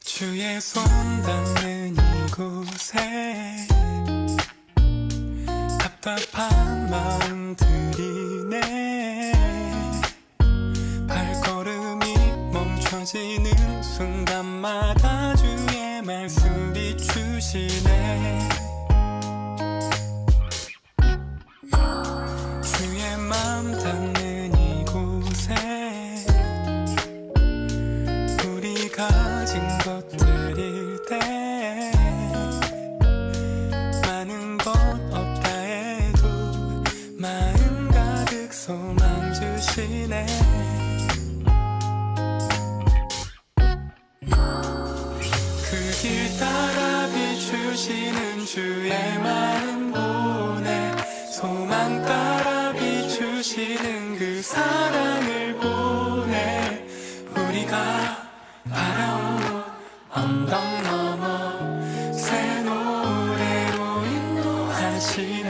주의 손 닿는 이곳에 답답한 마음들이네. 발걸음이 멈춰지는 순간마다 주의 말씀 비추시네. 주의 마음 닿는 이곳에 우리 가진 것들일 때 많은 것 없다 해도 마음 가득 소망 주시네. 그 길 따라 비추시는 주의 마음 보내. 소망 따라 비추시는 그 사랑을 보내. 우리가 바라온 언덕 넘어 새 노래로 인도하시네.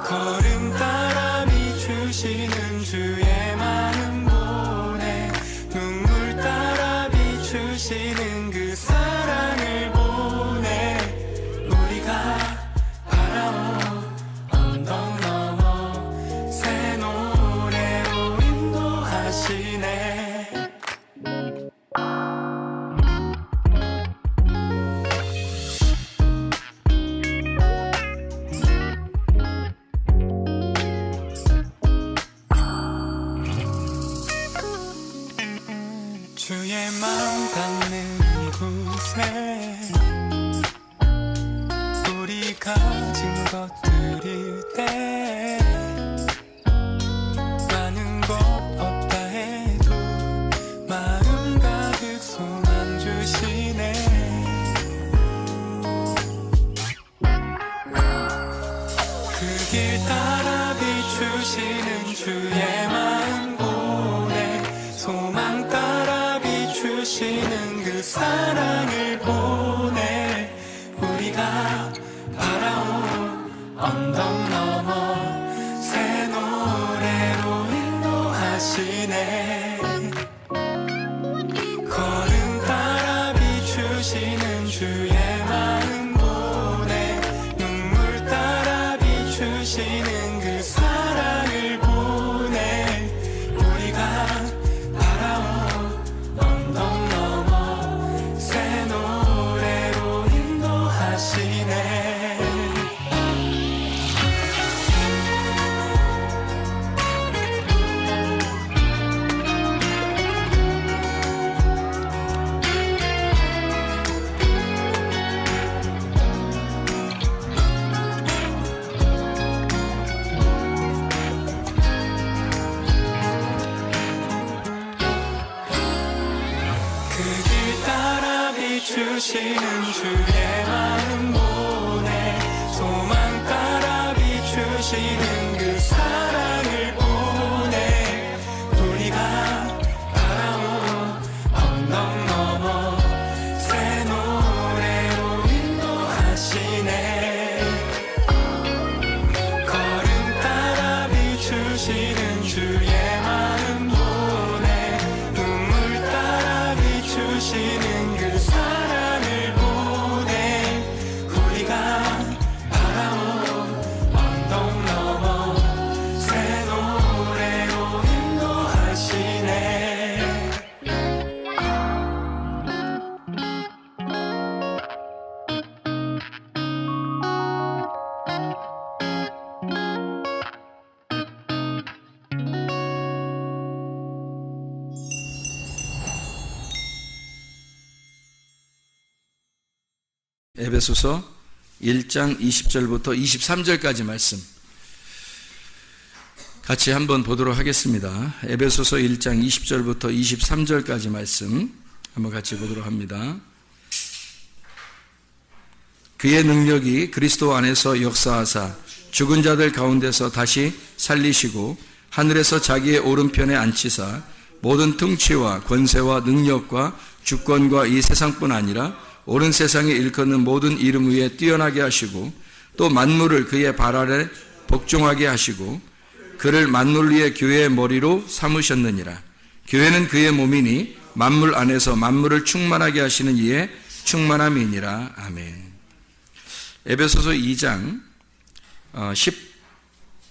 걸음 따라 비추시는 주의 마음 보내. 눈물 따라 비추시는 그 사랑을 보내. 우리가 바라온 언덕 넘어 새 노래로 인도하시네. 주의 마음 닿는 이곳에 우리 가진 것들일 때 많은 것 없다 해도 마음 가득 소망 주시네. 그 길 따라 비추시는 주의 마음 보내. 소망 따라 비추시는 그 사랑을 보내. 우리가 바라온 언덕 넘어 새 노래로 인도하시네. 걸음 따라 비추시는 주의 마음 보내. 눈물 따라 비추시는 그 사랑을 보내. 우리가 바라온 언덕 넘어 새 노래로 인도하시네. 그 길 따라 비추시는 주의 마음 보내. 소망 따라 비추시는 그 사랑을 보내. 우리가 바라온 언덕 넘어 새 노래로 인도하시네. 걸음 따라 비추시는 주의 마음 보내. 눈물 따라 비추시는 그 사랑을 보내. 우리가 바라온 언덕 넘어 새 노래로 인도하시네. 에베소서 1장 20절부터 23절까지 말씀 같이 한번 보도록 하겠습니다. 에베소서 1장 20절부터 23절까지 말씀 한번 같이 보도록 합니다. 그의 능력이 그리스도 안에서 역사하사 죽은 자들 가운데서 다시 살리시고 하늘에서 자기의 오른편에 앉히사 모든 통치와 권세와 능력과 주권과 이 세상뿐 아니라 오른 세상에 일컫는 모든 이름 위에 뛰어나게 하시고 또 만물을 그의 발 아래 복종하게 하시고 그를 만물 위에 교회의 머리로 삼으셨느니라. 교회는 그의 몸이니 만물 안에서 만물을 충만하게 하시는 이의 충만함이니라. 아멘. 에베소서 2장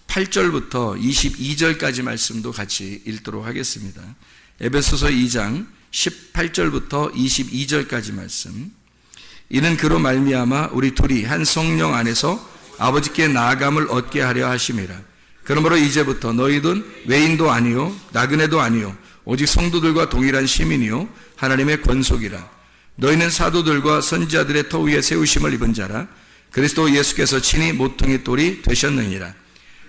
18절부터 22절까지 말씀도 같이 읽도록 하겠습니다. 에베소서 2장 18절부터 22절까지 말씀. 이는 그로 말미암아 우리 둘이 한 성령 안에서 아버지께 나아감을 얻게 하려 하심이라. 그러므로 이제부터 너희는 외인도 아니요 나그네도 아니요 오직 성도들과 동일한 시민이요 하나님의 권속이라. 너희는 사도들과 선지자들의 터 위에 세우심을 입은 자라. 그리스도 예수께서 친히 모퉁이 돌이 되셨느니라.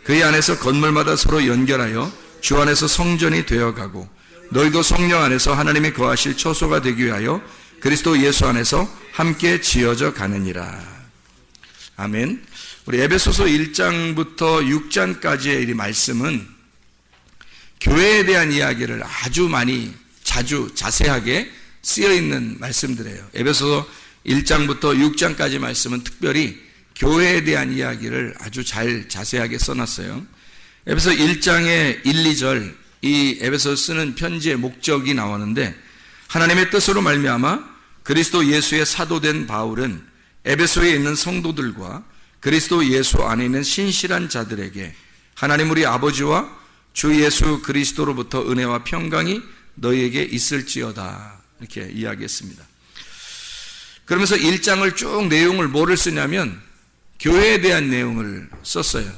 그의 안에서 건물마다 서로 연결하여 주 안에서 성전이 되어가고 너희도 성령 안에서 하나님이 거하실 처소가 되기 위하여 그리스도 예수 안에서 함께 지어져 가느니라. 아멘. 우리 에베소서 1장부터 6장까지의 이 말씀은 교회에 대한 이야기를 아주 많이 자주 자세하게 쓰여 있는 말씀들이에요. 에베소서 1장부터 6장까지 말씀은 특별히 교회에 대한 이야기를 아주 잘 자세하게 써놨어요. 에베소 1장의 1, 2절 이 에베소 쓰는 편지의 목적이 나오는데 하나님의 뜻으로 말미암아 그리스도 예수의 사도된 바울은 에베소에 있는 성도들과 그리스도 예수 안에 있는 신실한 자들에게 하나님 우리 아버지와 주 예수 그리스도로부터 은혜와 평강이 너희에게 있을지어다 이렇게 이야기했습니다. 그러면서 1장을 쭉 내용을 뭐를 쓰냐면 교회에 대한 내용을 썼어요.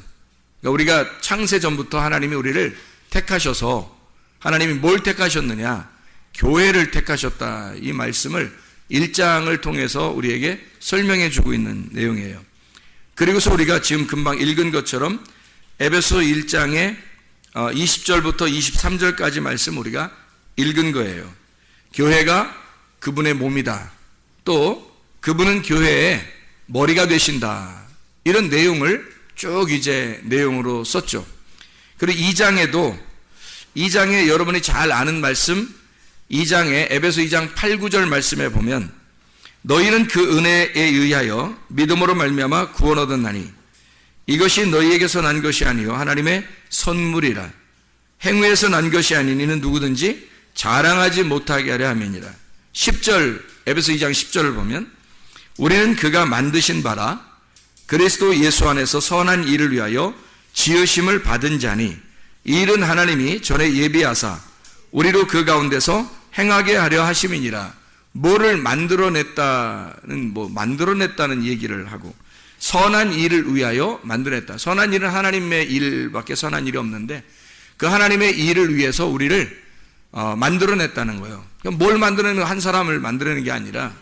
그러니까 우리가 창세 전부터 하나님이 우리를 택하셔서 하나님이 뭘 택하셨느냐? 교회를 택하셨다. 이 말씀을 1장을 통해서 우리에게 설명해 주고 있는 내용이에요. 그리고서 우리가 지금 금방 읽은 것처럼 에베소 1장의 20절부터 23절까지 말씀 우리가 읽은 거예요. 교회가 그분의 몸이다. 또 그분은 교회의 머리가 되신다. 이런 내용을 쭉 이제 내용으로 썼죠. 그리고 2장에 여러분이 잘 아는 말씀 2장에 에베소 2장 8, 9절 말씀에 보면 너희는 그 은혜에 의하여 믿음으로 말미암아 구원 얻었나니 이것이 너희에게서 난 것이 아니요 하나님의 선물이라. 행위에서 난 것이 아닌 이는 누구든지 자랑하지 못하게 하려 함이니라. 10절 에베소 2장 10절을 보면 우리는 그가 만드신 바라 그리스도 예수 안에서 선한 일을 위하여 지으심을 받은 자니 이 일은 하나님이 전에 예비하사 우리로 그 가운데서 행하게 하려 하심이니라. 뭐를 만들어냈다는 만들어냈다는 얘기를 하고 선한 일을 위하여 만들어냈다. 선한 일은 하나님의 일밖에 선한 일이 없는데 그 하나님의 일을 위해서 우리를 만들어냈다는 거예요. 뭘 만들어내는 한 사람을 만들어내는 게 아니라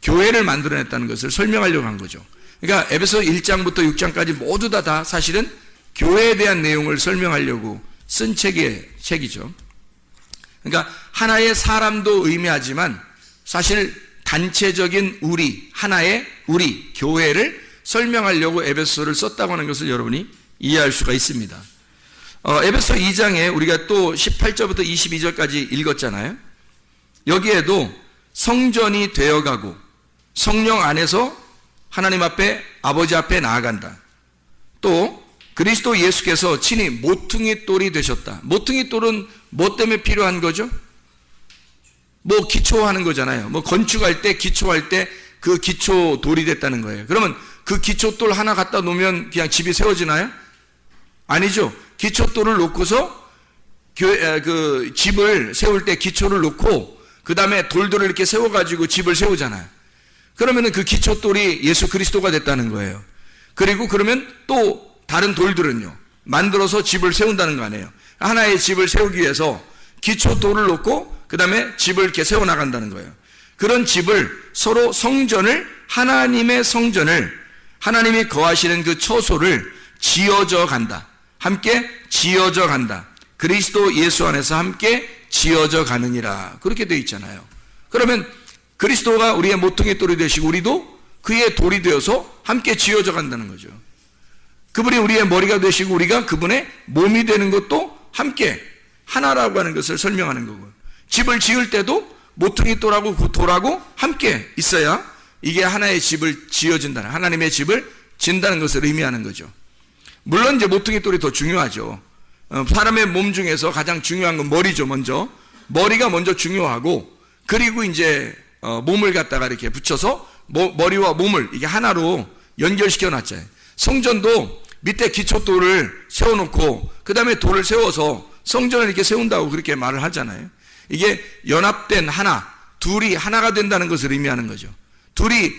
교회를 만들어냈다는 것을 설명하려고 한 거죠. 그러니까 에베소 1장부터 6장까지 모두 다 사실은 교회에 대한 내용을 설명하려고 쓴 책이죠. 그러니까 하나의 사람도 의미하지만 사실 단체적인 하나의 우리, 교회를 설명하려고 에베소를 썼다고 하는 것을 여러분이 이해할 수가 있습니다. 에베소 2장에 우리가 또 18절부터 22절까지 읽었잖아요. 여기에도 성전이 되어가고 성령 안에서 하나님 앞에 아버지 앞에 나아간다. 또 그리스도 예수께서 친히 모퉁이 돌이 되셨다. 모퉁이 돌은 뭐 때문에 필요한 거죠? 기초하는 거잖아요. 건축할 때 기초할 때 그 기초 돌이 됐다는 거예요. 그러면 그 기초 돌 하나 갖다 놓으면 그냥 집이 세워지나요? 아니죠. 기초 돌을 놓고서 집을 세울 때 기초를 놓고 그 다음에 돌들을 이렇게 세워가지고 집을 세우잖아요. 그러면은 그 기초 돌이 예수 그리스도가 됐다는 거예요. 그리고 그러면 또 다른 돌들은요 만들어서 집을 세운다는 거 아니에요. 하나의 집을 세우기 위해서 기초 돌을 놓고 그 다음에 집을 이렇게 세워나간다는 거예요. 그런 집을 서로 하나님의 성전을 하나님이 거하시는 그 처소를 지어져 간다. 함께 지어져 간다. 그리스도 예수 안에서 함께 지어져 가느니라. 그렇게 되어 있잖아요. 그러면 그리스도가 우리의 모퉁이 돌이 되시고 우리도 그의 돌이 되어서 함께 지어져 간다는 거죠. 그분이 우리의 머리가 되시고 우리가 그분의 몸이 되는 것도 함께 하나라고 하는 것을 설명하는 거고요. 집을 지을 때도 모퉁이돌하고 그 돌하고 함께 있어야 이게 하나의 집을 지어준다는, 하나님의 집을 진다는 것을 의미하는 거죠. 물론 이제 모퉁이돌이 더 중요하죠. 사람의 몸 중에서 가장 중요한 건 머리죠. 머리가 먼저 중요하고, 그리고 이제 몸을 갖다가 이렇게 붙여서 머리와 몸을 이게 하나로 연결시켜 놨잖아요. 성전도 밑에 기초돌을 세워놓고 그 다음에 돌을 세워서 성전을 이렇게 세운다고 그렇게 말을 하잖아요. 이게 연합된 하나, 둘이 하나가 된다는 것을 의미하는 거죠. 둘이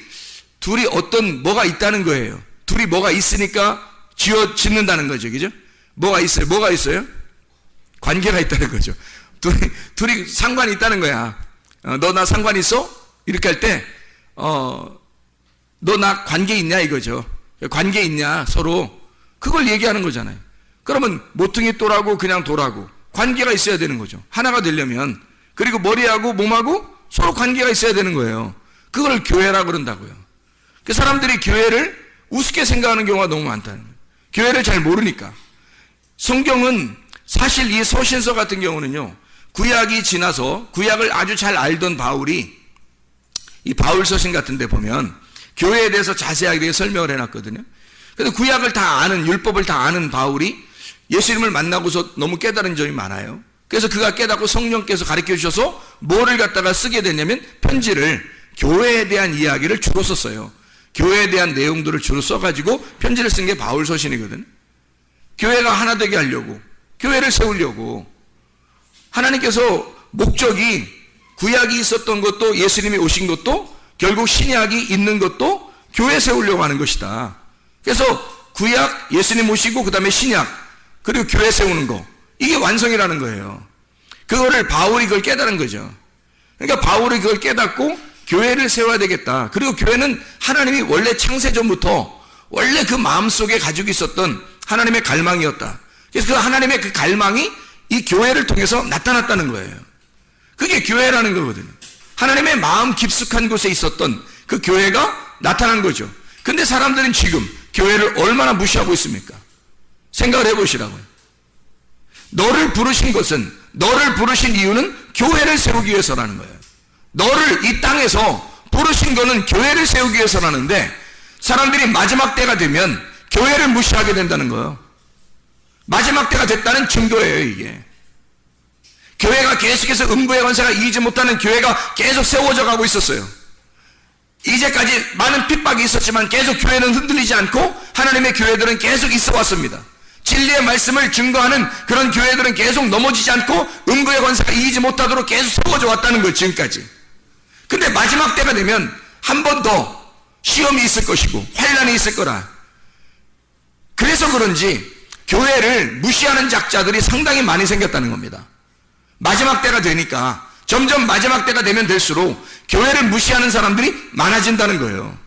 뭐가 있다는 거예요. 둘이 뭐가 있으니까 짓는다는 거죠. 그죠? 뭐가 있어요? 관계가 있다는 거죠. 둘이 상관이 있다는 거야. 너 나 상관 있어? 이렇게 할 때, 너 나 관계 있냐 이거죠. 관계 있냐 서로. 그걸 얘기하는 거잖아요. 그러면 모퉁이 돌하고 그냥 돌하고 관계가 있어야 되는 거죠. 하나가 되려면. 그리고 머리하고 몸하고 서로 관계가 있어야 되는 거예요. 그걸 교회라 그런다고요. 그 사람들이 교회를 우습게 생각하는 경우가 너무 많다는 거예요. 교회를 잘 모르니까. 성경은 사실 이 서신서 같은 경우는요, 구약이 지나서 구약을 아주 잘 알던 바울이 이 바울 서신 같은 데 보면 교회에 대해서 자세하게 설명을 해놨거든요. 그래서 구약을 다 아는, 율법을 다 아는 바울이 예수님을 만나고서 너무 깨달은 점이 많아요. 그래서 그가 깨닫고 성령께서 가르쳐 주셔서 뭐를 갖다가 쓰게 됐냐면 편지를, 교회에 대한 이야기를 주로 썼어요. 교회에 대한 내용들을 주로 써가지고 편지를 쓴 게 바울 서신이거든. 교회가 하나 되게 하려고, 교회를 세우려고. 하나님께서 목적이 구약이 있었던 것도, 예수님이 오신 것도, 결국 신약이 있는 것도 교회 세우려고 하는 것이다. 그래서 구약, 예수님 오시고 그 다음에 신약, 그리고 교회 세우는 거, 이게 완성이라는 거예요. 그거를 바울이 그걸 깨달은 거죠. 그러니까 바울이 그걸 깨닫고 교회를 세워야 되겠다. 그리고 교회는 하나님이 원래 창세 전부터 원래 그 마음속에 가지고 있었던 하나님의 갈망이었다. 그래서 그 하나님의 그 갈망이 이 교회를 통해서 나타났다는 거예요. 그게 교회라는 거거든요. 하나님의 마음 깊숙한 곳에 있었던 그 교회가 나타난 거죠. 근데 사람들은 지금 교회를 얼마나 무시하고 있습니까? 생각을 해보시라고요. 너를 부르신 것은, 너를 부르신 이유는 교회를 세우기 위해서라는 거예요. 너를 이 땅에서 부르신 거는 교회를 세우기 위해서라는데, 사람들이 마지막 때가 되면 교회를 무시하게 된다는 거예요. 마지막 때가 됐다는 증거예요, 이게. 교회가 계속해서 음부의 권세가 이기지 못하는 교회가 계속 세워져 가고 있었어요. 이제까지 많은 핍박이 있었지만 계속 교회는 흔들리지 않고 하나님의 교회들은 계속 있어 왔습니다. 진리의 말씀을 증거하는 그런 교회들은 계속 넘어지지 않고 음부의 권세가 이기지 못하도록 계속 세워져 왔다는 거예요, 지금까지. 근데 마지막 때가 되면 한 번 더 시험이 있을 것이고 환난이 있을 거라. 그래서 그런지 교회를 무시하는 작자들이 상당히 많이 생겼다는 겁니다. 마지막 때가 되니까 점점 마지막 때가 되면 될수록 교회를 무시하는 사람들이 많아진다는 거예요.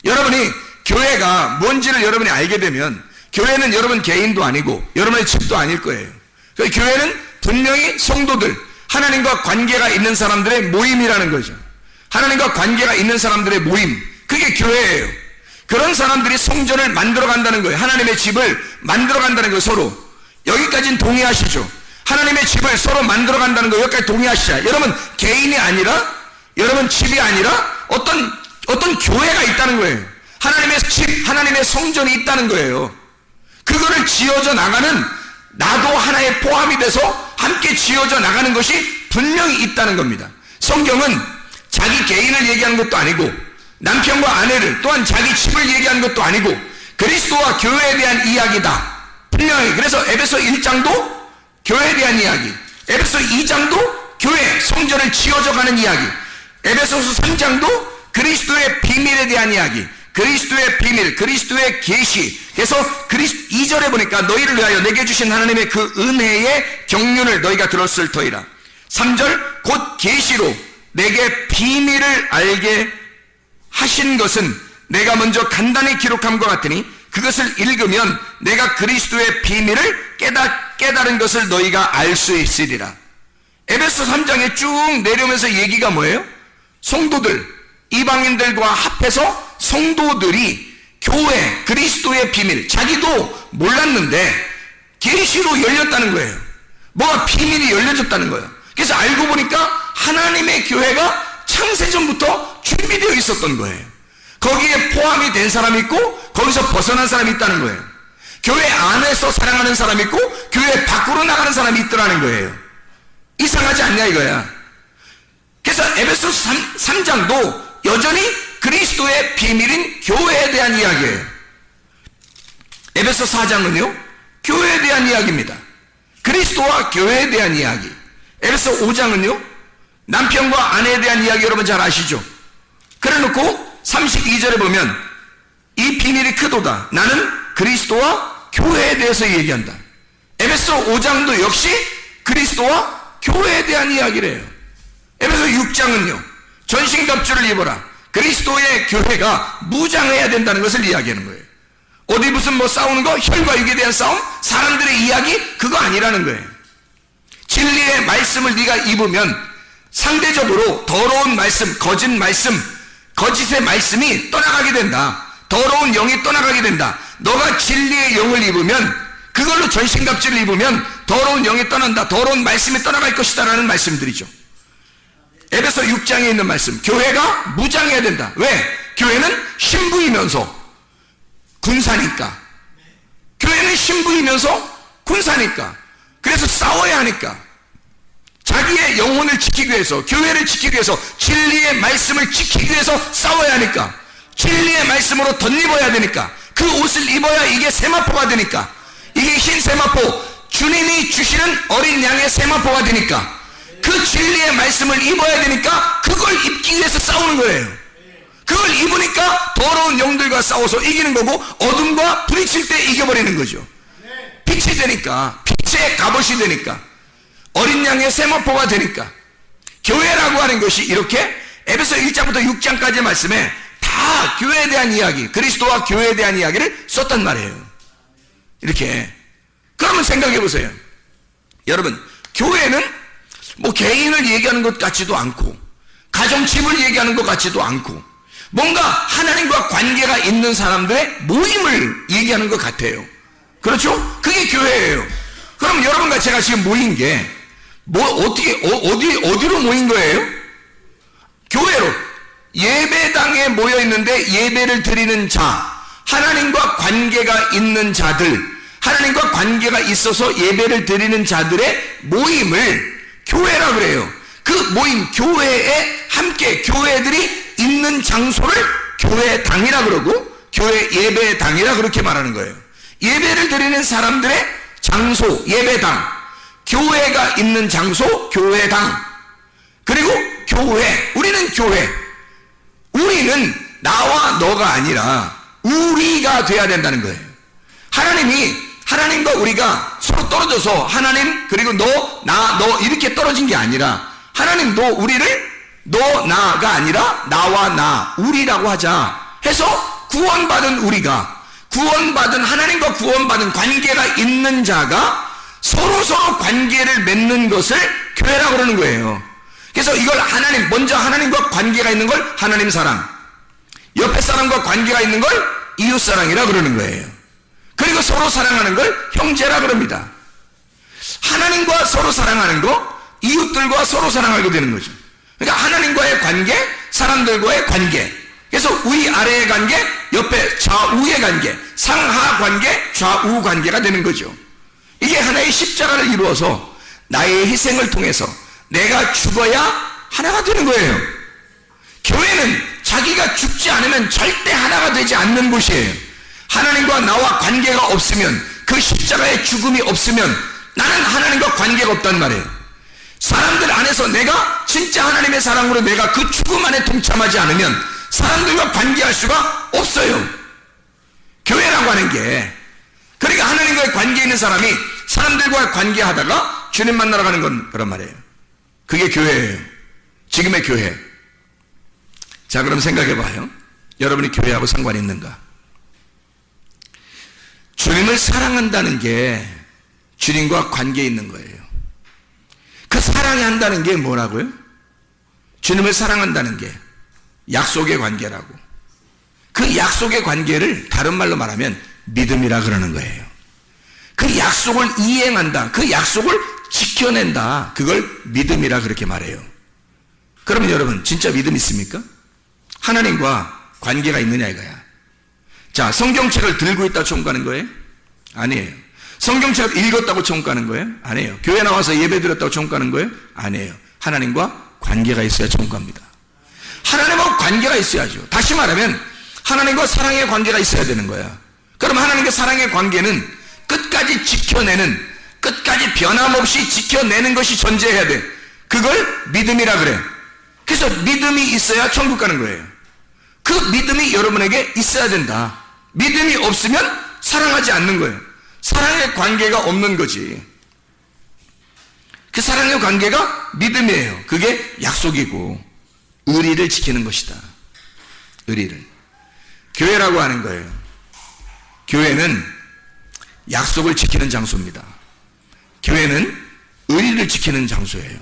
여러분이 교회가 뭔지를 여러분이 알게 되면 교회는 여러분 개인도 아니고 여러분의 집도 아닐 거예요. 교회는 분명히 성도들, 하나님과 관계가 있는 사람들의 모임이라는 거죠. 하나님과 관계가 있는 사람들의 모임, 그게 교회예요. 그런 사람들이 성전을 만들어 간다는 거예요. 하나님의 집을 만들어 간다는 거예요. 서로. 여기까지는 동의하시죠? 하나님의 집을 서로 만들어 간다는 거 여기까지 동의하시죠? 여러분 개인이 아니라, 여러분 집이 아니라 어떤 교회가 있다는 거예요. 하나님의 집, 하나님의 성전이 있다는 거예요. 그거를 지어져 나가는, 나도 하나의 포함이 돼서 함께 지어져 나가는 것이 분명히 있다는 겁니다. 성경은 자기 개인을 얘기하는 것도 아니고 남편과 아내를, 또한 자기 집을 얘기하는 것도 아니고 그리스도와 교회에 대한 이야기다. 분명히. 그래서 에베소 1장도 교회에 대한 이야기, 에베소 2장도 교회, 성전을 지어져 가는 이야기, 에베소서 3장도 그리스도의 비밀에 대한 이야기, 그리스도의 비밀, 그리스도의 계시. 그래서 2절에 보니까 너희를 위하여 내게 주신 하나님의 그 은혜의 경륜을 너희가 들었을 터이라. 3절 곧 계시로 내게 비밀을 알게 하신 것은 내가 먼저 간단히 기록함과 같으니 그것을 읽으면 내가 그리스도의 비밀을 깨달은 것을 너희가 알 수 있으리라. 에베소 3장에 쭉 내려오면서 얘기가 뭐예요? 성도들, 이방인들과 합해서 성도들이 교회, 그리스도의 비밀, 자기도 몰랐는데 계시로 열렸다는 거예요. 뭐가 비밀이 열려졌다는 거예요. 그래서 알고 보니까 하나님의 교회가 창세전부터 준비되어 있었던 거예요. 거기에 포함이 된 사람이 있고 거기서 벗어난 사람이 있다는 거예요. 교회 안에서 사랑하는 사람이 있고 교회 밖으로 나가는 사람이 있더라는 거예요. 이상하지 않냐 이거야. 그래서 에베소 3장도 여전히 그리스도의 비밀인 교회에 대한 이야기예요. 에베소 4장은요 교회에 대한 이야기입니다. 그리스도와 교회에 대한 이야기. 에베소 5장은요 남편과 아내에 대한 이야기 여러분 잘 아시죠? 그래놓고 32절에 보면 이 비밀이 크도다. 나는 그리스도와 교회에 대해서 얘기한다. 에베소 5장도 역시 그리스도와 교회에 대한 이야기를 해요. 에베소 6장은요 전신갑주를 입어라. 그리스도의 교회가 무장해야 된다는 것을 이야기하는 거예요. 어디 무슨 뭐 싸우는 거, 혈과 육에 대한 싸움, 사람들의 이야기, 그거 아니라는 거예요. 진리의 말씀을 네가 입으면 상대적으로 더러운 말씀, 거짓 말씀, 거짓의 말씀이 떠나가게 된다. 더러운 영이 떠나가게 된다. 너가 진리의 영을 입으면, 그걸로 전신갑주를 입으면 더러운 영이 떠난다. 더러운 말씀이 떠나갈 것이다 라는 말씀들이죠. 에베소 6장에 있는 말씀, 교회가 무장해야 된다. 왜? 교회는 신부이면서 군사니까. 교회는 신부이면서 군사니까. 그래서 싸워야 하니까. 자기의 영혼을 지키기 위해서, 교회를 지키기 위해서, 진리의 말씀을 지키기 위해서 싸워야 하니까. 진리의 말씀으로 덧입어야 되니까. 그 옷을 입어야 이게 세마포가 되니까. 이게 흰 세마포, 주님이 주시는 어린 양의 세마포가 되니까. 그 진리의 말씀을 입어야 되니까 그걸 입기 위해서 싸우는 거예요. 그걸 입으니까 더러운 영들과 싸워서 이기는 거고, 어둠과 부딪힐 때 이겨버리는 거죠. 빛이 되니까, 빛의 갑옷이 되니까, 어린 양의 세마포가 되니까. 교회라고 하는 것이 이렇게 에베소 1장부터 6장까지의 말씀에 다 교회에 대한 이야기, 그리스도와 교회에 대한 이야기를 썼단 말이에요. 이렇게. 그러면 생각해 보세요. 여러분, 교회는 뭐 개인을 얘기하는 것 같지도 않고, 가정집을 얘기하는 것 같지도 않고, 뭔가 하나님과 관계가 있는 사람들의 모임을 얘기하는 것 같아요. 그렇죠? 그게 교회예요. 그럼 여러분과 제가 지금 모인 게 어디로 모인 거예요? 교회로. 예배당에 모여 있는데 예배를 드리는 자, 하나님과 관계가 있는 자들, 하나님과 관계가 있어서 예배를 드리는 자들의 모임을 교회라 그래요. 그 모임, 교회에 함께 교회들이 있는 장소를 교회당이라 그러고, 교회 예배당이라 그렇게 말하는 거예요. 예배를 드리는 사람들의 장소, 예배당, 교회가 있는 장소, 교회당, 그리고 교회, 우리는 교회. 우리는 나와 너가 아니라 우리가 돼야 된다는 거예요. 하나님이, 하나님과 우리가 서로 떨어져서 하나님 그리고 너, 나, 너 이렇게 떨어진 게 아니라, 하나님도 우리를 너, 나가 아니라 나와 나, 우리라고 하자 해서 구원받은 우리가, 구원받은, 하나님과 구원받은 관계가 있는 자가 서로 관계를 맺는 것을 교회라고 그러는 거예요. 그래서 이걸 하나님, 먼저 하나님과 관계가 있는 걸 하나님 사랑, 옆에 사람과 관계가 있는 걸 이웃 사랑이라 그러는 거예요. 그리고 서로 사랑하는 걸 형제라 그럽니다. 하나님과 서로 사랑하는 거, 이웃들과 서로 사랑하게 되는 거죠. 그러니까 하나님과의 관계, 사람들과의 관계. 그래서 위아래의 관계, 옆에 좌우의 관계, 상하 관계, 좌우 관계가 되는 거죠. 이게 하나의 십자가를 이루어서 나의 희생을 통해서 내가 죽어야 하나가 되는 거예요. 교회는 자기가 죽지 않으면 절대 하나가 되지 않는 곳이에요. 하나님과 나와 관계가 없으면, 그 십자가의 죽음이 없으면 나는 하나님과 관계가 없단 말이에요. 사람들 안에서 내가 진짜 하나님의 사랑으로 내가 그 죽음 안에 동참하지 않으면 사람들과 관계할 수가 없어요. 교회라고 하는 게. 그러니까 하나님과의 관계 있는 사람이 사람들과 관계하다가 주님 만나러 가는 그런 말이에요. 그게 교회예요. 지금의 교회. 자, 그럼 생각해 봐요. 여러분이 교회하고 상관이 있는가? 주님을 사랑한다는 게 주님과 관계 있는 거예요. 그 사랑해야 한다는 게 뭐라고요? 주님을 사랑한다는 게 약속의 관계라고. 그 약속의 관계를 다른 말로 말하면 믿음이라 그러는 거예요. 그 약속을 이행한다, 그 약속을 지켜낸다, 그걸 믿음이라 그렇게 말해요. 그러면 여러분 진짜 믿음 있습니까? 하나님과 관계가 있느냐 이거야. 자, 성경책을 들고 있다 천국가는 거예요? 아니에요. 성경책을 읽었다고 천국가는 거예요? 아니에요. 교회 나와서 예배 드렸다고 천국가는 거예요? 아니에요. 하나님과 관계가 있어야 천국갑니다. 하나님과 관계가 있어야죠. 다시 말하면 하나님과 사랑의 관계가 있어야 되는 거야. 그럼 하나님과 사랑의 관계는 끝까지 지켜내는, 끝까지 변함없이 지켜내는 것이 존재해야 돼. 그걸 믿음이라 그래. 그래서 믿음이 있어야 천국 가는 거예요. 그 믿음이 여러분에게 있어야 된다. 믿음이 없으면 사랑하지 않는 거예요. 사랑의 관계가 없는 거지. 그 사랑의 관계가 믿음이에요. 그게 약속이고 의리를 지키는 것이다. 의리를. 교회라고 하는 거예요. 교회는 약속을 지키는 장소입니다. 교회는 의리를 지키는 장소예요.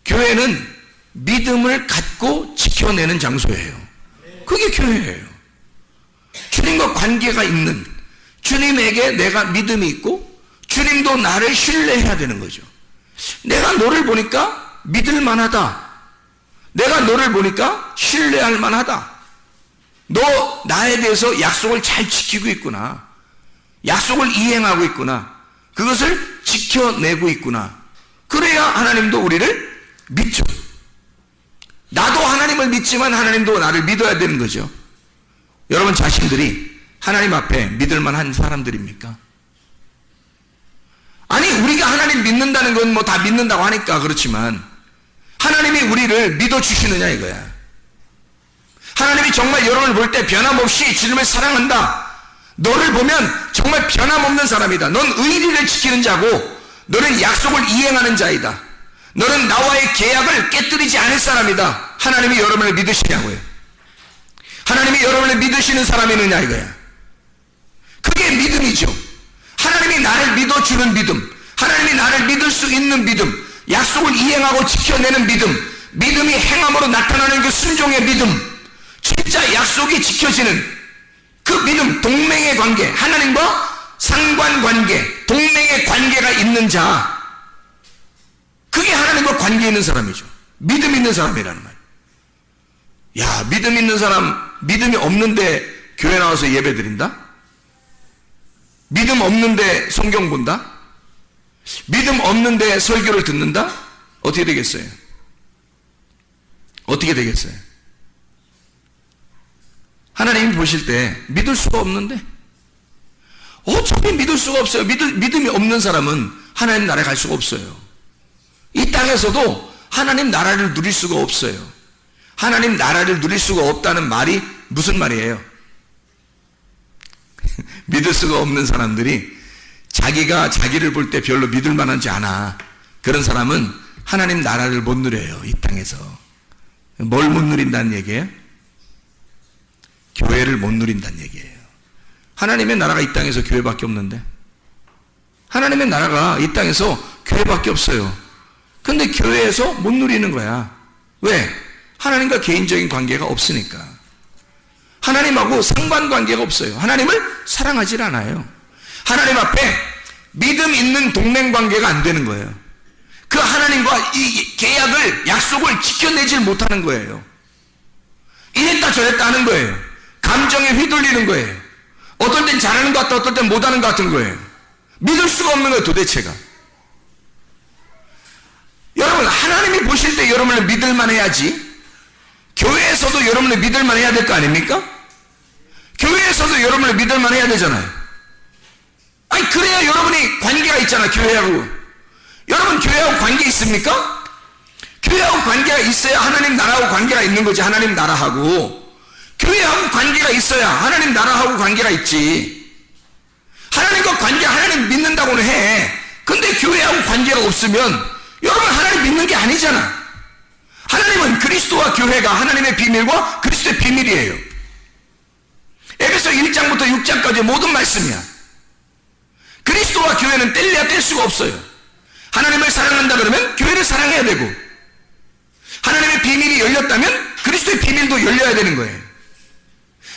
교회는 믿음을 갖고 지켜내는 장소예요. 그게 교회예요. 주님과 관계가 있는, 주님에게 내가 믿음이 있고 주님도 나를 신뢰해야 되는 거죠. 내가 너를 보니까 믿을 만하다. 내가 너를 보니까 신뢰할 만하다. 너 나에 대해서 약속을 잘 지키고 있구나. 약속을 이행하고 있구나. 그것을 지켜내고 있구나. 그래야 하나님도 우리를 믿죠. 나도 하나님을 믿지만 하나님도 나를 믿어야 되는 거죠. 여러분 자신들이 하나님 앞에 믿을 만한 사람들입니까? 아니, 우리가 하나님 믿는다는 건 뭐 다 믿는다고 하니까 그렇지만 하나님이 우리를 믿어주시느냐 이거야. 하나님이 정말 여러분을 볼 때 변함없이 주님을 사랑한다. 너를 보면 정말 변함없는 사람이다. 넌 의리를 지키는 자고 너는 약속을 이행하는 자이다. 너는 나와의 계약을 깨뜨리지 않을 사람이다. 하나님이 여러분을 믿으시냐고요. 하나님이 여러분을 믿으시는 사람이느냐 이거야. 그게 믿음이죠. 하나님이 나를 믿어주는 믿음, 하나님이 나를 믿을 수 있는 믿음, 약속을 이행하고 지켜내는 믿음, 믿음이 행함으로 나타나는 그 순종의 믿음, 진짜 약속이 지켜지는 그 믿음, 동맹의 관계, 하나님과 상관관계, 동맹의 관계가 있는 자, 그게 하나님과 관계 있는 사람이죠. 믿음 있는 사람이라는 말. 야, 믿음 있는 사람, 믿음이 없는데 교회 나와서 예배 드린다? 믿음 없는데 성경 본다? 믿음 없는데 설교를 듣는다? 어떻게 되겠어요? 어떻게 되겠어요? 하나님이 보실 때 믿을 수가 없는데 어차피 믿을 수가 없어요. 믿음이 없는 사람은 하나님 나라에 갈 수가 없어요. 이 땅에서도 하나님 나라를 누릴 수가 없어요. 하나님 나라를 누릴 수가 없다는 말이 무슨 말이에요? 믿을 수가 없는 사람들이 자기가 자기를 볼 때 별로 믿을 만하지 않아. 그런 사람은 하나님 나라를 못 누려요. 이 땅에서. 뭘 못 누린다는 얘기예요? 교회를 못 누린다는 얘기예요. 하나님의 나라가 이 땅에서 교회밖에 없는데, 하나님의 나라가 이 땅에서 교회밖에 없어요. 근데 교회에서 못 누리는 거야. 왜? 하나님과 개인적인 관계가 없으니까. 하나님하고 상관관계가 없어요. 하나님을 사랑하지 않아요. 하나님 앞에 믿음 있는 동맹관계가 안 되는 거예요. 그 하나님과 이 계약을, 약속을 지켜내질 못하는 거예요. 이랬다 저랬다 하는 거예요. 감정에 휘둘리는 거예요. 어떨 땐 잘하는 것 같다, 어떨 땐 못하는 것 같은 거예요. 믿을 수가 없는 거예요, 도대체가. 여러분, 하나님이 보실 때 여러분을 믿을만 해야지. 교회에서도 여러분을 믿을만 해야 될 거 아닙니까? 교회에서도 여러분을 믿을만 해야 되잖아요. 아니, 그래야 여러분이 관계가 있잖아, 교회하고. 여러분, 교회하고 관계 있습니까? 교회하고 관계가 있어야 하나님 나라하고 관계가 있는 거지. 하나님 나라하고. 교회하고 관계가 있어야 하나님 나라하고 관계가 있지. 하나님과 관계, 하나님 믿는다고는 해. 근데 교회하고 관계가 없으면 여러분 하나님 믿는 게 아니잖아. 하나님은 그리스도와 교회가 하나님의 비밀과 그리스도의 비밀이에요. 에베소 1장부터 6장까지 모든 말씀이야. 그리스도와 교회는 뗄래야 뗄 수가 없어요. 하나님을 사랑한다 그러면 교회를 사랑해야 되고, 하나님의 비밀이 열렸다면 그리스도의 비밀도 열려야 되는 거예요.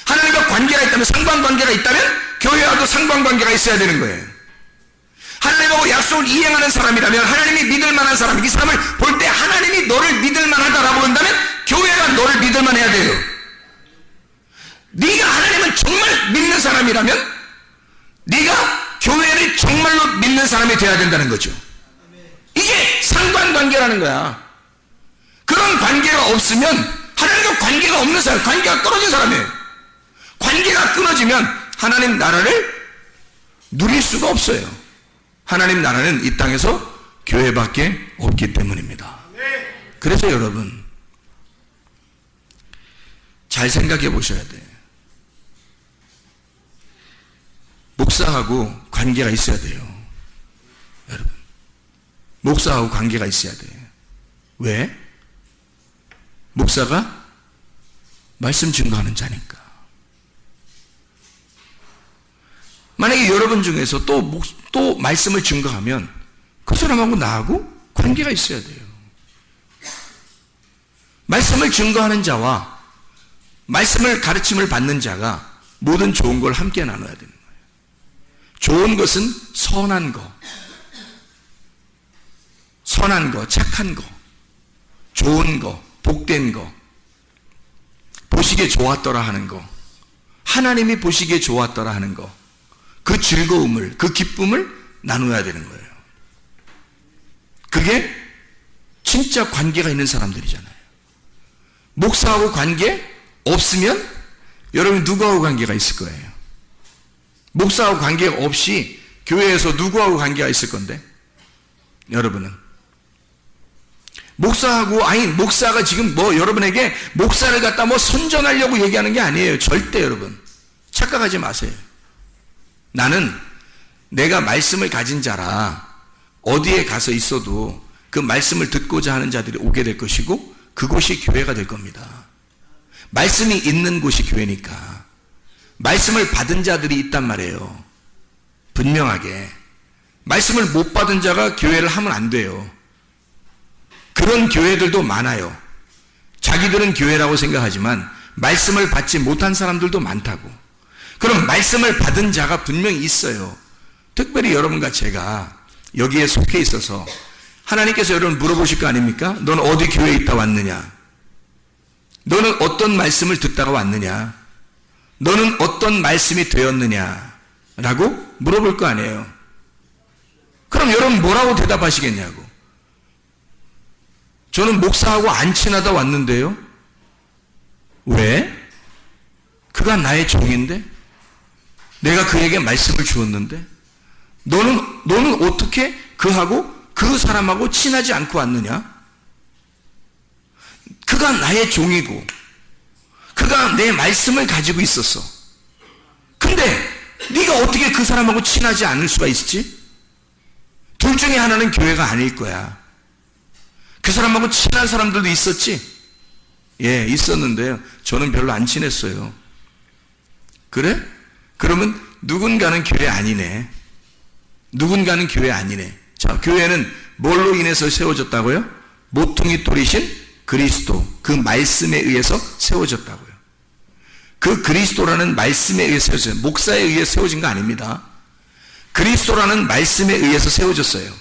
하나님과 관계가 있다면, 상관관계가 있다면 교회와도 상관관계가 있어야 되는 거예요. 하나님하고 약속을 이행하는 사람이라면, 하나님이 믿을 만한 사람, 이 사람을 볼 때 하나님이 너를 믿을 만하다라고 한다면 교회가 너를 믿을 만해야 돼요. 네가 하나님을 정말 믿는 사람이라면 네가 교회를 정말로 믿는 사람이 되어야 된다는 거죠. 이게 상관관계라는 거야. 그런 관계가 없으면 하나님과 관계가 없는 사람, 관계가 떨어진 사람이에요. 관계가 끊어지면 하나님 나라를 누릴 수가 없어요. 하나님 나라는 이 땅에서 교회밖에 없기 때문입니다. 그래서 여러분 잘 생각해 보셔야 돼요. 목사하고 관계가 있어야 돼요. 여러분, 목사하고 관계가 있어야 돼요. 왜? 목사가 말씀 증거하는 자니까. 만약에 여러분 중에서 또 말씀을 증거하면 그 사람하고 나하고 관계가 있어야 돼요. 말씀을 증거하는 자와 말씀을 가르침을 받는 자가 모든 좋은 걸 함께 나눠야 되는 거예요. 좋은 것은 선한 거, 착한 거, 좋은 거, 복된 거, 보시기에 좋았더라 하는 거, 하나님이 보시기에 좋았더라 하는 거, 그 즐거움을, 그 기쁨을 나눠야 되는 거예요. 그게 진짜 관계가 있는 사람들이잖아요. 목사하고 관계 없으면 여러분 누구하고 관계가 있을 거예요? 목사하고 관계가 없이 교회에서 누구하고 관계가 있을 건데? 여러분은 목사가 지금 여러분에게 목사를 갖다 선전하려고 얘기하는 게 아니에요. 절대 여러분 착각하지 마세요. 나는 내가 말씀을 가진 자라 어디에 가서 있어도 그 말씀을 듣고자 하는 자들이 오게 될 것이고 그곳이 교회가 될 겁니다. 말씀이 있는 곳이 교회니까. 말씀을 받은 자들이 있단 말이에요. 분명하게. 말씀을 못 받은 자가 교회를 하면 안 돼요. 그런 교회들도 많아요. 자기들은 교회라고 생각하지만 말씀을 받지 못한 사람들도 많다고. 그럼 말씀을 받은 자가 분명히 있어요. 특별히 여러분과 제가 여기에 속해 있어서 하나님께서 여러분 물어보실 거 아닙니까? 너는 어디 교회에 있다 왔느냐? 너는 어떤 말씀을 듣다가 왔느냐? 너는 어떤 말씀이 되었느냐? 라고 물어볼 거 아니에요. 그럼 여러분 뭐라고 대답하시겠냐고. 저는 목사하고 안 친하다 왔는데요. 왜? 그가 나의 종인데? 내가 그에게 말씀을 주었는데? 너는 어떻게 그 사람하고 친하지 않고 왔느냐? 그가 나의 종이고 그가 내 말씀을 가지고 있었어. 근데 네가 어떻게 그 사람하고 친하지 않을 수가 있지? 둘 중에 하나는 교회가 아닐 거야. 그 사람하고 친한 사람들도 있었지? 예, 있었는데요. 저는 별로 안 친했어요. 그래? 그러면 누군가는 교회 아니네. 누군가는 교회 아니네. 자, 교회는 뭘로 인해서 세워졌다고요? 모퉁이 돌이신 그리스도, 그 말씀에 의해서 세워졌다고요. 그 그리스도라는 말씀에 의해서 세워졌어요. 목사에 의해 세워진 거 아닙니다. 그리스도라는 말씀에 의해서 세워졌어요.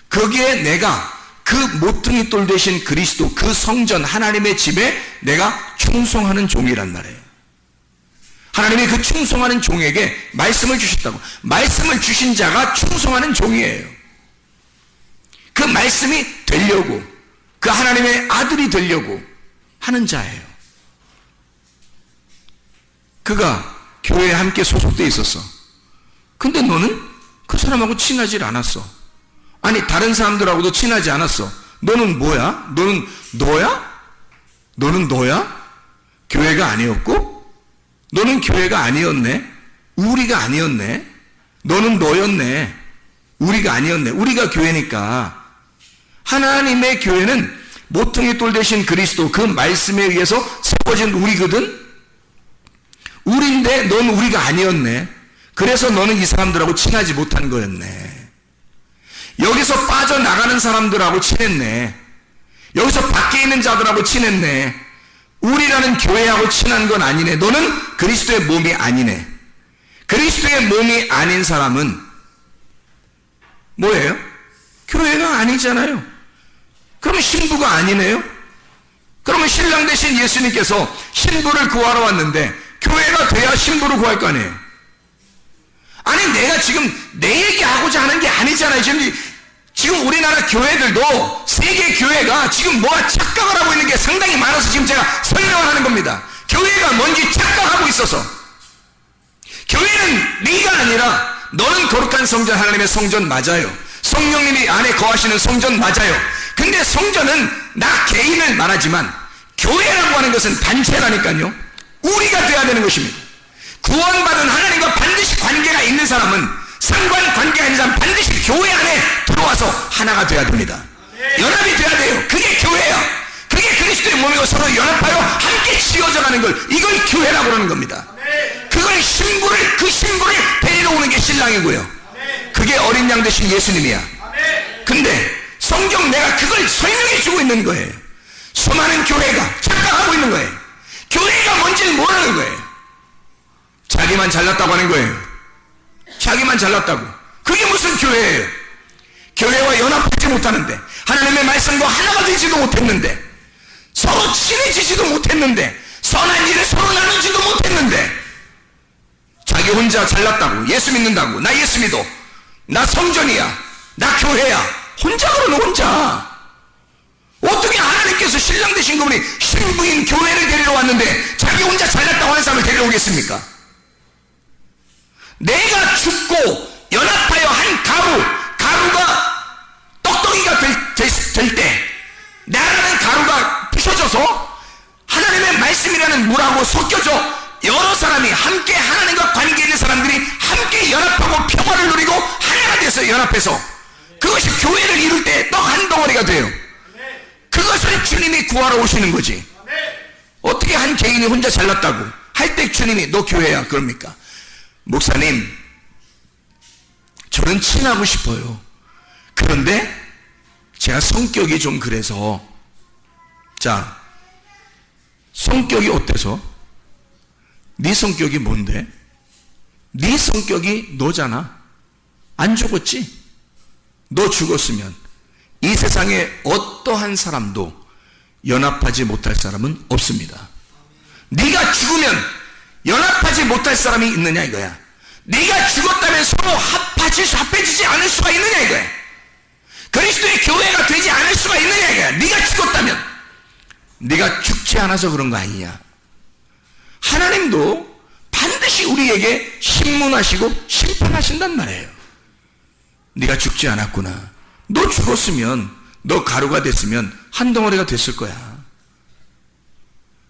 거기에 내가 그 모퉁이 돌 되신 그리스도, 그 성전 하나님의 집에 내가 충성하는 종이란 말이에요. 하나님이 그 충성하는 종에게 말씀을 주셨다고. 말씀을 주신 자가 충성하는 종이에요. 그 말씀이 되려고, 그 하나님의 아들이 되려고 하는 자예요. 그가 교회에 함께 소속되어 있었어. 근데 너는 그 사람하고 친하지 않았어. 아니, 다른 사람들하고도 친하지 않았어. 너는 뭐야? 너는 너야? 너는 너야? 교회가 아니었고? 너는 교회가 아니었네? 우리가 아니었네? 너는 너였네? 우리가 아니었네? 우리가 교회니까. 하나님의 교회는 모퉁이 돌 되신 그리스도, 그 말씀에 의해서 세워진 우리거든? 우리인데 넌 우리가 아니었네. 그래서 너는 이 사람들하고 친하지 못한 거였네. 여기서 빠져나가는 사람들하고 친했네. 여기서 밖에 있는 자들하고 친했네. 우리라는 교회하고 친한 건 아니네. 너는 그리스도의 몸이 아니네. 그리스도의 몸이 아닌 사람은 뭐예요? 교회가 아니잖아요. 그러면 신부가 아니네요? 그러면 신랑 대신 예수님께서 신부를 구하러 왔는데 교회가 돼야 신부를 구할 거 아니에요? 아니, 내가 지금 내 얘기하고자 하는 게 아니잖아요. 지금 우리나라 교회들도 세계 교회가 지금 뭐가 착각을 하고 있는 게 상당히 많아서 지금 제가 설명을 하는 겁니다. 교회가 뭔지 착각하고 있어서. 교회는 네가 아니라 너는 거룩한 성전, 하나님의 성전 맞아요. 성령님이 안에 거하시는 성전 맞아요. 근데 성전은 나 개인을 말하지만 교회라고 하는 것은 단체라니까요. 우리가 돼야 되는 것입니다. 구원받은 하나님과 반드시 관계가 있는 사람은, 상관관계가 있는 사람은 반드시 교회 안에 들어와서 하나가 돼야 됩니다. 연합이 돼야 돼요. 그게 교회야. 그게 그리스도의 몸이고 서로 연합하여 함께 지어져 가는 걸, 이걸 교회라고 하는 겁니다. 그걸 그 신부를 데리러 오는 게 신랑이고요. 그게 어린 양 되신 예수님이야. 근데 성경 내가 그걸 설명해 주고 있는 거예요. 수많은 교회가 착각하고 있는 거예요. 교회가 뭔지를 모르는 거예요. 자기만 잘났다고 하는 거예요. 자기만 잘났다고. 그게 무슨 교회예요? 교회와 연합하지 못하는데, 하나님의 말씀과 하나가 되지도 못했는데, 서로 친해지지도 못했는데, 선한 일을 서로 나누지도 못했는데, 자기 혼자 잘났다고, 예수 믿는다고, 나 예수 믿어, 나 성전이야, 나 교회야, 혼자 그러는 혼자. 어떻게 하나님께서 신랑 되신 그분이 신부인 교회를 데리러 왔는데 자기 혼자 잘났다고 하는 사람을 데리러 오겠습니까? 내가 죽고 연합하여 한 가루가 떡덩이가 될 때, 나라는 가루가 부셔져서 하나님의 말씀이라는 물하고 섞여져 여러 사람이 함께 하나님과 관계 있는 사람들이 함께 연합하고 평화를 누리고 하나가 돼서 연합해서 그것이 교회를 이룰 때 떡 한 덩어리가 돼요. 그것을 주님이 구하러 오시는 거지. 어떻게 한 개인이 혼자 잘났다고 할 때 주님이 너 교회야 그럽니까? 목사님, 저는 친하고 싶어요. 그런데 제가 성격이 좀 그래서. 자, 성격이 어때서? 네 성격이 뭔데? 네 성격이 너잖아. 안 죽었지? 너 죽었으면 이 세상에 어떠한 사람도 연합하지 못할 사람은 없습니다. 네가 죽으면 연합하지 못할 사람이 있느냐 이거야. 네가 죽었다면 서로 합해지지 않을 수가 있느냐 이거야. 그리스도의 교회가 되지 않을 수가 있느냐 이거야. 네가 죽었다면. 네가 죽지 않아서 그런 거 아니냐. 하나님도 반드시 우리에게 신문하시고 심판하신단 말이에요. 네가 죽지 않았구나. 너 죽었으면, 너 가루가 됐으면 한 덩어리가 됐을 거야.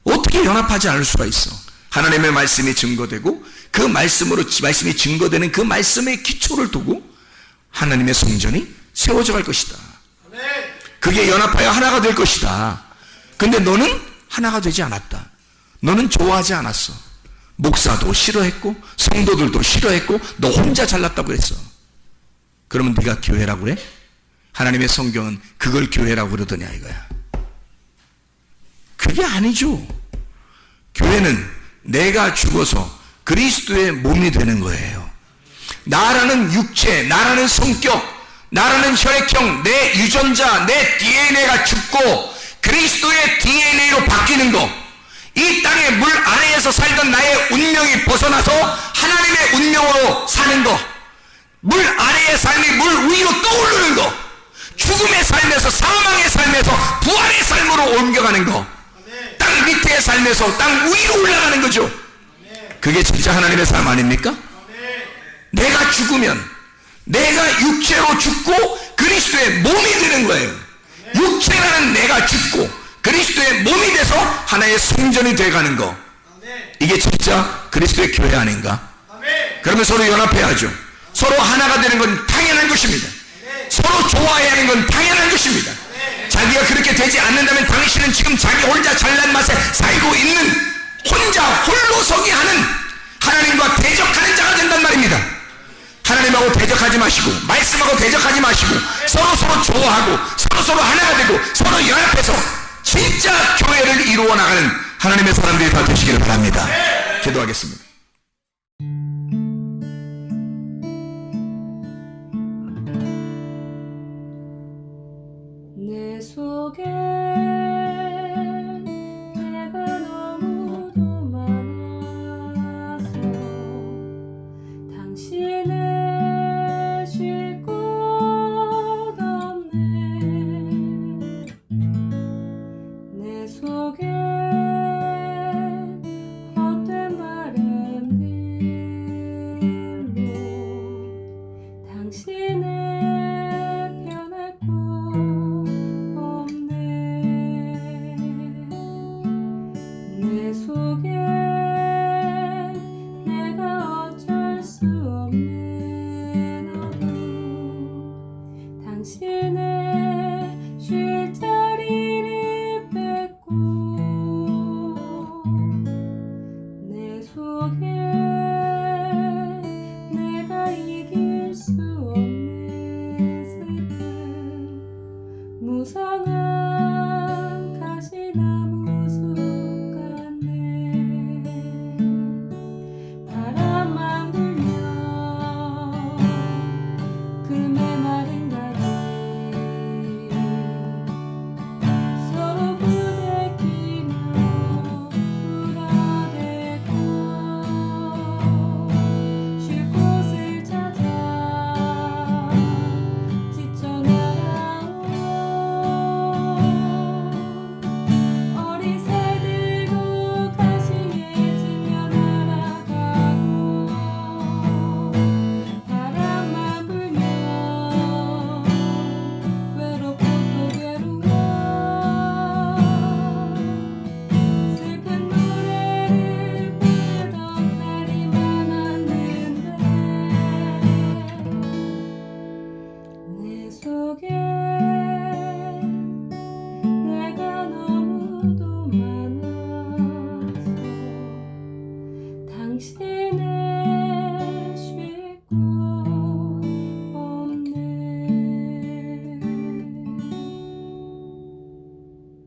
어떻게 연합하지 않을 수가 있어? 하나님의 말씀이 증거되고 그 말씀이 증거되는 그 말씀의 기초를 두고 하나님의 성전이 세워져 갈 것이다. 그게 연합하여 하나가 될 것이다. 근데 너는 하나가 되지 않았다. 너는 좋아하지 않았어. 목사도 싫어했고 성도들도 싫어했고 너 혼자 잘났다고 했어. 그러면 네가 교회라고 그래? 하나님의 성경은 그걸 교회라고 그러더냐 이거야. 그게 아니죠. 교회는 내가 죽어서 그리스도의 몸이 되는 거예요. 나라는 육체, 나라는 성격, 나라는 혈액형, 내 유전자, 내 DNA가 죽고 그리스도의 DNA로 바뀌는 거, 이 땅의 물 아래에서 살던 나의 운명이 벗어나서 하나님의 운명으로 사는 거, 물 아래의 삶이 물 위로 떠오르는 거, 죽음의 삶에서 사망의 삶에서 부활의 삶으로 옮겨가는 거, 땅 밑의 삶에서 땅 위로 올라가는 거죠. 그게 진짜 하나님의 삶 아닙니까? 내가 죽으면 내가 육체로 죽고 그리스도의 몸이 되는 거예요. 육체라는 내가 죽고 그리스도의 몸이 돼서 하나의 성전이 돼가는 거, 이게 진짜 그리스도의 교회 아닌가? 그러면 서로 연합해야죠. 서로 하나가 되는 건 당연한 것입니다. 서로 좋아해야 하는 건 당연한 것입니다. 자기가 그렇게 되지 않는다면 당신은 지금 자기 혼자 잘난 맛에 살고 있는, 혼자 홀로서기 하는, 하나님과 대적하는 자가 된단 말입니다. 하나님하고 대적하지 마시고 말씀하고 대적하지 마시고 서로 좋아하고 서로 하나가 되고 서로 연합해서 진짜 교회를 이루어 나가는 하나님의 사람들이 다 되시기를 바랍니다. 기도하겠습니다. 속에 헛된 바램들로 당신의 변할 곳 없네. 내 속에 내가 어쩔 수 없는 어둠, 당신의 쉴 자리를 뺏고 내 속에 내가 이길 수 없는 슬픔, 무성한 가시나무 숲 같네. 바람만 불면 그 메마른 가지 서로 부대끼며 울어대고 쉴 곳을 찾아 지쳐 날아온 어린 새들도 가시에 찔려 날아가고, 바람만 불면 외롭고 또 괴로워 슬픈 노래를 부르던 날이 많았는데 내 속에 내가 너무도 많아서 당신의